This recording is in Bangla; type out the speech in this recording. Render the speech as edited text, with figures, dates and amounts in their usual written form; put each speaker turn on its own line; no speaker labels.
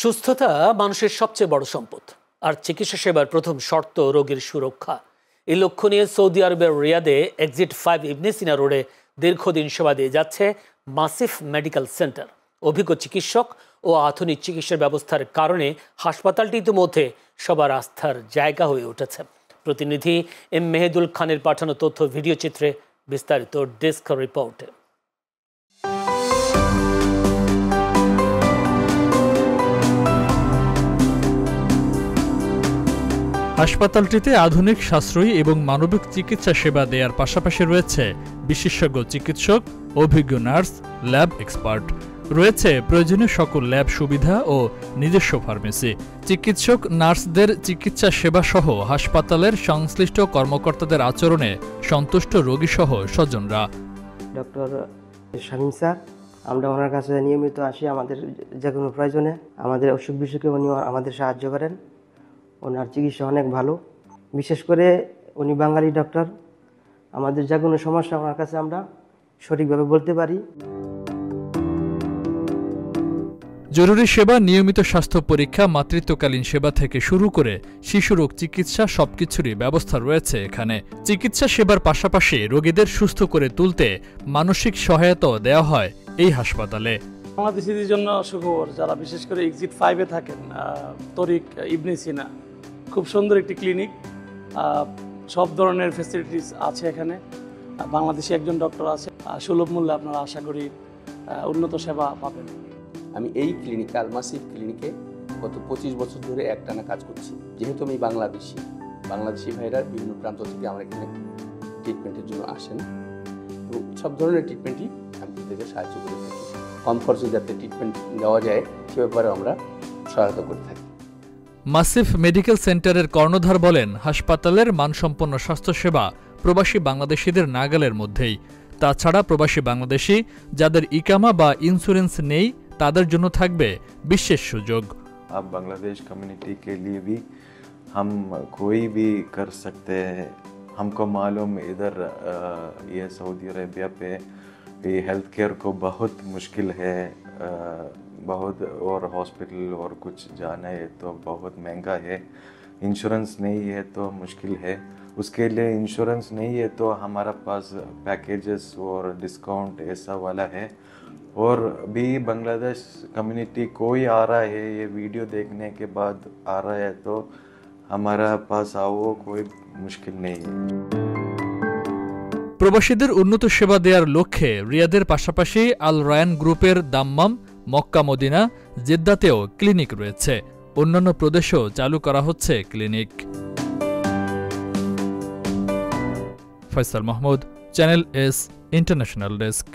সুস্থতা মানুষের সবচেয়ে বড় সম্পদ, আর চিকিৎসা সেবার প্রথম শর্ত রোগীর সুরক্ষা। এই লক্ষ্য নিয়ে সৌদি আরবের রিয়াদে এক্সিট 5 ইবনে সিনা রোডে দীর্ঘদিন সেবা দিয়ে যাচ্ছে মাসিফ মেডিকেল সেন্টার। অভিজ্ঞ চিকিৎসক ও আধুনিক চিকিৎসার ব্যবস্থার কারণে হাসপাতালটি ইতিমধ্যে সবার আস্থার জায়গা হয়ে উঠেছে। প্রতিনিধি এম মেহেদুল খানের পাঠানো তথ্য ভিডিও চিত্রে বিস্তারিত ডেস্ক রিপোর্টে।
হাসপাতালটিতে আধুনিক সাশ্রয়ী এবং মানবিক চিকিৎসা সেবা দেওয়ার পাশাপাশি রয়েছে বিশেষজ্ঞ চিকিৎসক, অভিজ্ঞ নার্স, ল্যাব এক্সপার্ট। রয়েছে প্রয়োজনীয় সকল ল্যাব সুবিধা ও নিজস্ব ফার্মেসি। চিকিৎসক নার্সদের চিকিৎসা সেবা সহ হাসপাতালের সংশ্লিষ্ট কর্মকর্তাদের আচরণে সন্তুষ্ট রোগীসহ স্বজনরা।
ডক্টর শামীম স্যার, আমরা ওনার কাছে নিয়মিত আসি আমাদের যে কোনো প্রয়োজনে। আমাদের অসুখ বিসুখে উনি আমাদের সাহায্য করেন। ওনার চিকিৎসা অনেক ভালো, বিশেষ করে উনি বাঙালি ডক্টর। আমাদের যে কোনো সমস্যা ওনার কাছে আমরা সঠিকভাবে বলতে পারি।
জরুরি সেবা, নিয়মিত স্বাস্থ্য পরীক্ষা, মাতৃত্বকালীন সেবা থেকে শুরু করে শিশুরোগ চিকিৎসা সবকিছুরই ব্যবস্থা রয়েছে এখানে। চিকিৎসা সেবার পাশাপাশি রোগীদের সুস্থ করে তুলতে মানসিক সহায়তাও দেওয়া হয় এই হাসপাতালে।
বাংলাদেশিদের জন্য সুখবর, যারা বিশেষ করে এক্সিট 5-এ থাকেন, তরিক ইবনে সিনা খুব সুন্দর একটি ক্লিনিক, সব ধরনের ফ্যাসিলিটিস আছে এখানে। বাংলাদেশি একজন ডক্টর আছে, সুলভ মূল্যে আপনারা আশা করি উন্নত সেবা পাবেন।
আমি এই ক্লিনিকে, আল মাসিফ ক্লিনিকে গত 25 বছর ধরে একটানা কাজ করছি। যেহেতু আমি বাংলাদেশি ভাইরা বিভিন্ন প্রান্ত থেকে আমার এখানে ট্রিটমেন্টের জন্য আসেন, এবং সব ধরনের ট্রিটমেন্টই আমি তাদেরকে সাহায্য করে থাকি। কম খরচে যাতে ট্রিটমেন্ট দেওয়া যায় সে ব্যাপারে আমরা সহায়তা করে থাকি।
মাসিফ মেডিকেল সেন্টারের কর্ণধার বলেন, হাসপাতালের মানসম্পন্ন স্বাস্থ্যসেবা প্রবাসী বাংলাদেশিদের নাগালের মধ্যেই। তাছাড়া প্রবাসী বাংলাদেশি যাদের ইকামা বা ইন্স্যুরেন্স নেই তাদের জন্য থাকবে বিশেষ সুযোগ।
अब बांग्लादेश कम्युनिटी के लिए भी हम कोई भी कर सकते हैं। हमको मालूम इधर ये सऊदी अरेबिया पे ये हेल्थ केयर को बहुत मुश्किल है, बहुत, और हॉस्पिटल और कुछ जाना है तो बहुत महंगा है। इंश्योरेंस नहीं है तो मुश्किल है। उसके लिए इंश्योरेंस नहीं है तो हमारा पास पैकेजेस और डिस्काउंट ऐसा वाला है। और भी बांग्लादेश कम्युनिटी कोई आ रहा है, ये वीडियो देखने के बाद आ रहा है तो हमारा पास आओ, कोई मुश्किल नहीं है।
প্রবাসীদের উন্নত সেবা দেওয়ার লক্ষ্যে রিয়াদের পাশাপাশি আল রায়ান গ্রুপের দাম্মাম, মক্কা, মদিনা, জেদ্দাতেও ক্লিনিক রয়েছে। অন্যান্য প্রদেশেও চালু করা হচ্ছে clinic. Faisal Mahmud, channel S international desk.